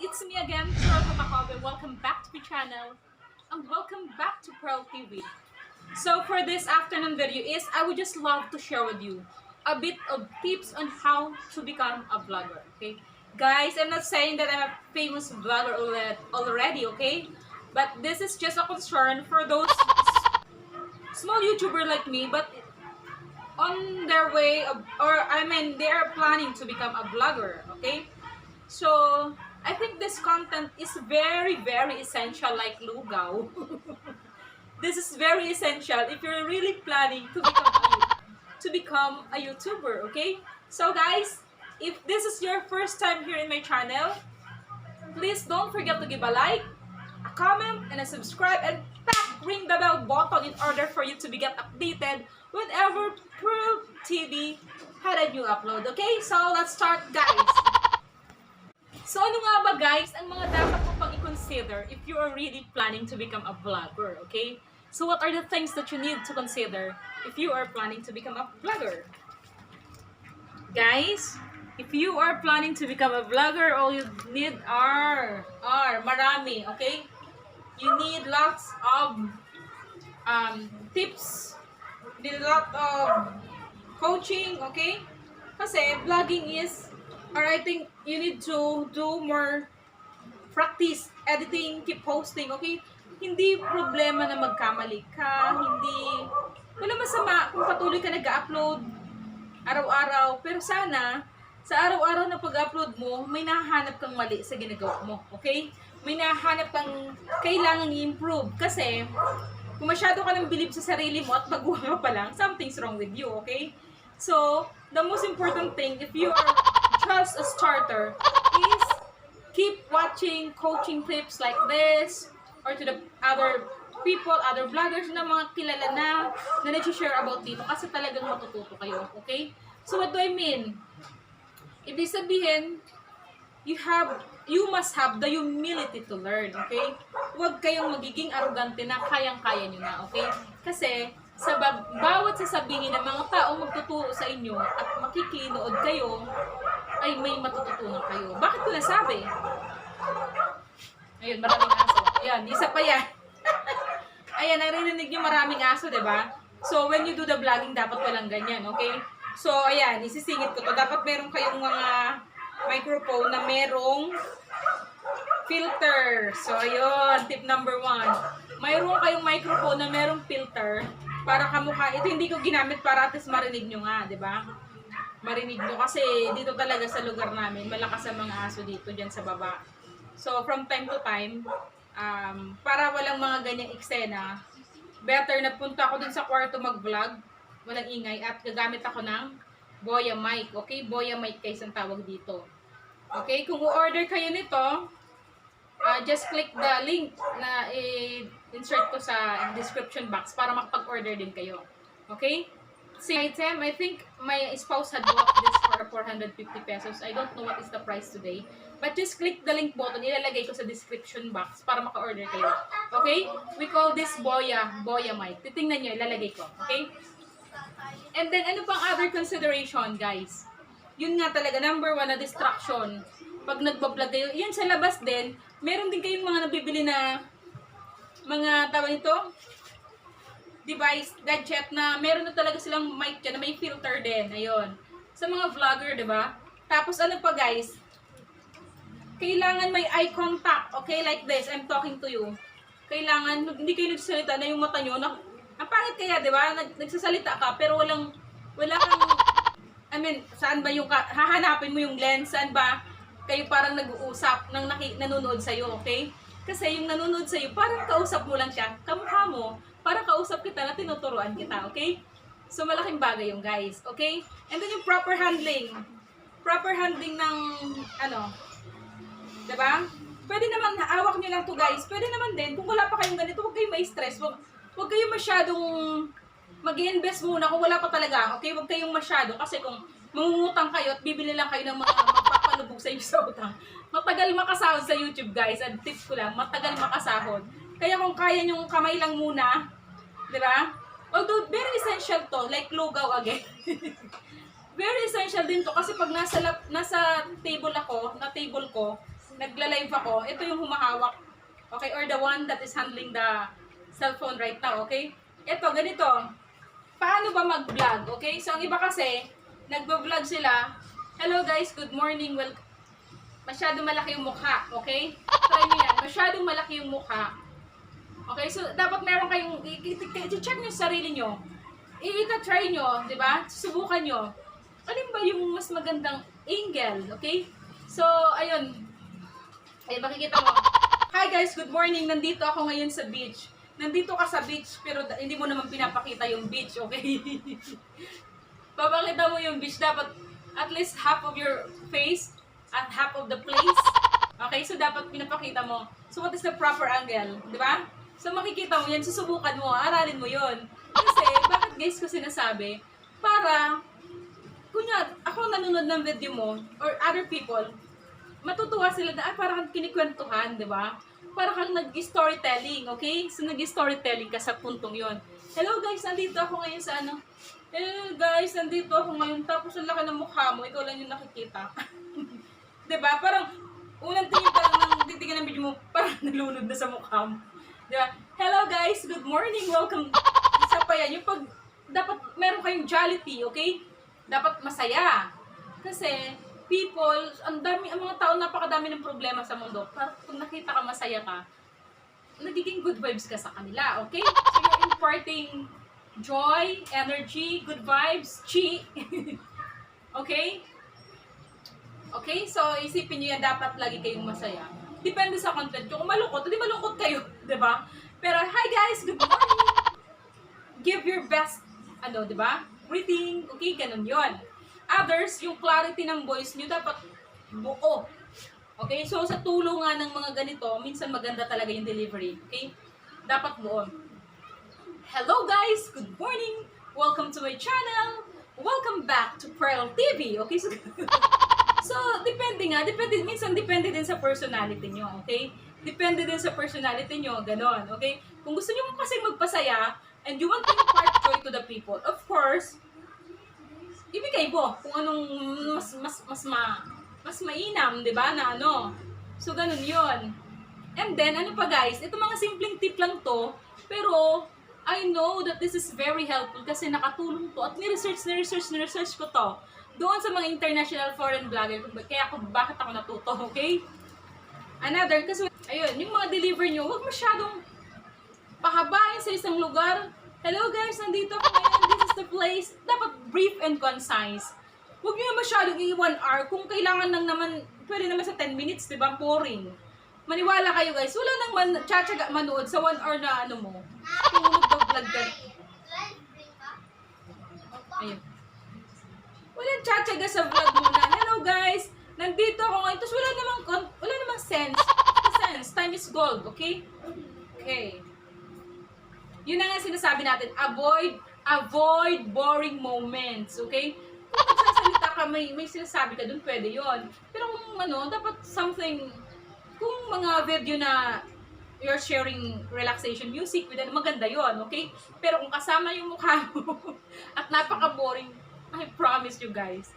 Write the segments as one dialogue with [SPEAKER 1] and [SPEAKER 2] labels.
[SPEAKER 1] It's me again, Pherl. Welcome back to the channel and welcome back to Pherl TV. So for this afternoon video I would just love to share with you a bit of tips on how to become a vlogger. Okay, guys, I'm not saying that I'm a famous vlogger already, okay? But this is just a concern for those small YouTuber like me, but on their way of, they are planning to become a vlogger. Okay, so I think this content is very essential, like lugaw. This is very essential if you're really planning to become a YouTuber, okay? So guys, if this is your first time here in my channel, please don't forget to give a like, a comment, and a subscribe, and ring the bell button in order for you to get updated whenever Pherl TV had a new upload, okay? So let's start, guys. So ano nga ba guys ang mga dapat mo pang i-consider if you are really planning to become a vlogger, okay? So what are the things that you need to consider if you are planning to become a vlogger? Guys, if you are planning to become a vlogger, all you need are marami, okay? You need lots of tips, you need a lot of coaching, okay? Kasi vlogging is, or I think you need to do more practice, editing, keep posting, okay? Hindi problema na magkamali ka, wala masama kung patuloy ka nag-upload araw-araw, pero sana, sa araw-araw na pag-upload mo, may nahanap kang mali sa ginagawa mo, okay? May nahanap kang kailangang i-improve, kasi kung masyado ka nang bilib sa sarili mo at baguhan ka pa lang, something's wrong with you, okay? So, the most important thing, if you are just a starter, is keep watching coaching clips like this, or to the other people, other vloggers na mga kilala na nag-share about dito, kasi talagang matututo kayo, okay? So what do I mean? Ibig sabihin, you must have the humility to learn, okay? Huwag kayong magiging arrogante na kayang-kaya nyo na, okay? Kasi sa bawat sasabihin ng mga taong magtuturo sa inyo at makikinood kayo, ay may matututunan kayo. Bakit ko nasabi? Ayun, maraming aso. Ayan, isa pa yan. Ayan, narinig nyo maraming aso, diba? So, when you do the vlogging, dapat walang ganyan, okay? So, ayan, isisingit ko to. Dapat meron kayong mga microphone na merong filter. So, ayun, tip number 1. Mayroon kayong microphone na merong filter para kamukha. Ito hindi ko ginamit para at least marinig nyo nga, diba? marinig nyo. Kasi dito talaga sa lugar namin, malakas ang mga aso dito dyan sa baba. So, from time to time, para walang mga ganyang eksena, better na punta ako dun sa kwarto mag-vlog, walang ingay, at gagamit ako ng Boya mic. Okay? Boya mic guys ang tawag dito. Okay? Kung order kayo nito, just click the link na insert ko sa description box para makapag-order din kayo. Okay? See item, I think my spouse had bought this for 450 pesos. I don't know what is the price today. But just click the link button, ilalagay ko sa description box para maka-order kayo. Okay? We call this Boya mic. Titingnan nyo, ilalagay ko. Okay? And then, ano pang other consideration, guys? Yun nga talaga, number one na distraction. Pag nagbablog kayo, yun sa labas din, meron din kayong mga nabibili na mga tawag nito, device, gadget na meron na talaga silang mic dyan na may filter din. Ayun. Sa mga vlogger, di ba? Tapos ano pa guys? Kailangan may eye contact. Okay, like this. I'm talking to you. Kailangan, hindi kayo nagsasalita na yung mata nyo. Ang pangit kaya, di ba? Nagsasalita ka, pero wala kang, saan ba yung, hahanapin mo yung lens? Saan ba kayo parang nag-uusap ng nanonood sa'yo, okay? Kasi yung nanonood sa'yo, parang kausap mo lang siya. Kamukha mo, para kausap kita na tinuturuan kita, okay? So, malaking bagay yung guys, okay? And then yung proper handling. Proper handling ng, diba? Pwede naman, hawak nyo lang to guys. Pwede naman din, kung wala pa kayong ganito, huwag kayong may stress. Huwag kayong masyadong mag-invest muna kung wala pa talaga, okay? Huwag kayong masyado. Kasi kung mangungutang kayo at bibili lang kayo ng mga magpapalubog sa inyo sa utang, matagal makasahod sa YouTube guys. At tips ko lang, matagal makasahod. Kaya kung kaya nyong kamay lang muna, di ba? Although, very essential to, like lugaw again. Very essential din to kasi pag nasa table ko, nagla-live ako, ito yung humahawak. Okay, or the one that is handling the cellphone right now, okay? Ito, ganito. Paano ba mag-vlog, okay? So, ang iba kasi, nagba-vlog sila. Hello guys, good morning. Well, masyadong malaki yung mukha, okay? Try nyo yan. Masyadong malaki yung mukha. Okay, so dapat meron kayong, i-check nyo sarili nyo. I-try nyo, di ba? Subukan nyo. Alin ba yung mas magandang angle, okay? So, ayun. Ay, makikita mo. Hi guys, good morning. Nandito ako ngayon sa beach. Nandito ka sa beach, pero hindi mo naman pinapakita yung beach, okay? Papakita mo yung beach. Dapat at least half of your face at half of the place. Okay, so dapat pinapakita mo. So, what is the proper angle, di ba? So, makikita mo yan, susubukan mo, aralin mo yon. Kasi, bakit guys ko sinasabi? Para, kunya, ako nanonood ng video mo, or other people, matutuwa sila na, parang kinikwentuhan, di ba? Para kang nag-storytelling, okay? So, nag-storytelling ka sa puntong yon. Hello guys, nandito ako ngayon sa ano? Hello guys, nandito ako ngayon. Tapos, ang laki ng mukha mo, ikaw lang yung nakikita. Di ba? Parang, unang tingin pa lang ng titingnan ng video mo, parang nalunod na sa mukha mo. Diba? Hello guys, good morning, welcome. Isa pa yan, yung pag, dapat meron kayong jollity, okay? Dapat masaya. Kasi, people, ang mga tao, napakadami ng problema sa mundo. Pag nakita ka, masaya ka, nagiging good vibes ka sa kanila, okay? So, you're imparting joy, energy, good vibes, chi. Okay? Okay? So, isipin nyo yan, dapat lagi kayong masaya. Depende sa content nyo. Kung malungkot, hindi malungkot kayo. Diba? Pero, hi guys! Good morning! Give your best, diba? Breathing. Okay, ganun yon. Others, yung clarity ng voice nyo, dapat buo. Okay? So, sa tulong nga ng mga ganito, minsan maganda talaga yung delivery. Okay? Dapat buo. Hello guys! Good morning! Welcome to my channel! Welcome back to Pherl TV. Okay? So, minsan depende din sa personality nyo, okay? Depende din sa personality nyo, ganon, okay? Kung gusto nyo kasi magpasaya, and you want to impart joy to the people, of course, ibigay mo kung anong mas mainam, di ba, na ano. So, ganon yon. And then, ano pa guys, ito mga simpleng tip lang to, pero, I know that this is very helpful kasi nakatulong to, at ni-research ko to. Doon sa mga international foreign vlogger, kaya bakit ako natuto, okay? Another, kasi, ayun, yung mga deliver nyo, huwag masyadong pahabain sa isang lugar. Hello guys, nandito ako ngayon, this is the place. Dapat brief and concise. Huwag nyo na masyadong i-1 hour. Kung kailangan lang naman, pwede naman sa 10 minutes, di ba? Boring. Maniwala kayo guys, wala nang tsatsaga manood sa 1 hour na ano mo. Kung nag-vlog ka. Ayun. Walang tsatsaga sa vlog mo na, hello guys, nandito ako ngayon. Tapos wala namang sense. Time is gold, okay? Okay. Yun na nga sinasabi natin, avoid boring moments, okay? Kung nagsasalita ka, may sinasabi ka dun, pwede yon. Pero kung dapat something, kung mga video na you're sharing relaxation music with them, maganda yon, okay? Pero kung kasama yung mukha mo, at napaka-boring, I promise you guys.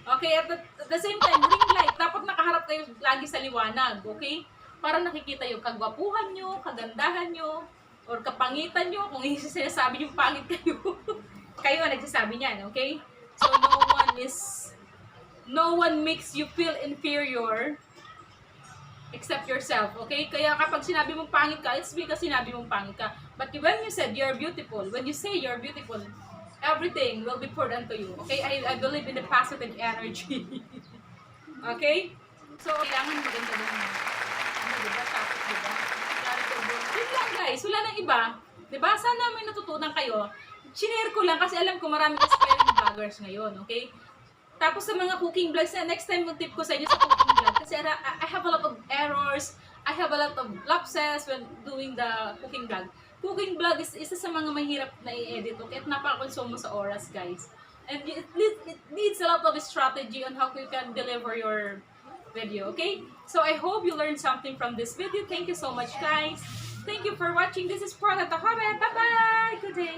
[SPEAKER 1] Okay, at the same time, ring light, dapat nakaharap kayo lagi sa liwanag, okay? Para nakikita yung kagwapuhan nyo, kagandahan nyo, or kapangitan nyo, kung sinasabi yung pangit kayo. Kayo ang nagsasabi niyan, okay? So, no one makes you feel inferior except yourself, okay? Kaya kapag sinabi mong pangit ka, it's because sinabi mong pangit ka. But when you said you're beautiful, when you say you're beautiful, everything will be poured onto you, okay? I believe in the positive energy. Okay? So, kailangan maganda din. Diba? Tapos, diba? Yun lang guys, wala nang iba. Diba? Sana may natutunan kayo. Shinare ko lang kasi alam ko maraming aspiring vloggers ngayon, okay? Tapos sa mga cooking vlogs, next time yung tip ko sa inyo sa cooking vlog, kasi I have a lot of errors, I have a lot of lapses when doing the cooking vlog. Cooking vlog is isa sa mga mahirap na i-edit, okay? At napaka-consume mo sa oras, guys. And it needs a lot of strategy on how you can deliver your video, okay? So I hope you learned something from this video. Thank you so much, guys. Thank you for watching. This is Pherl at the Bye-bye. Good day.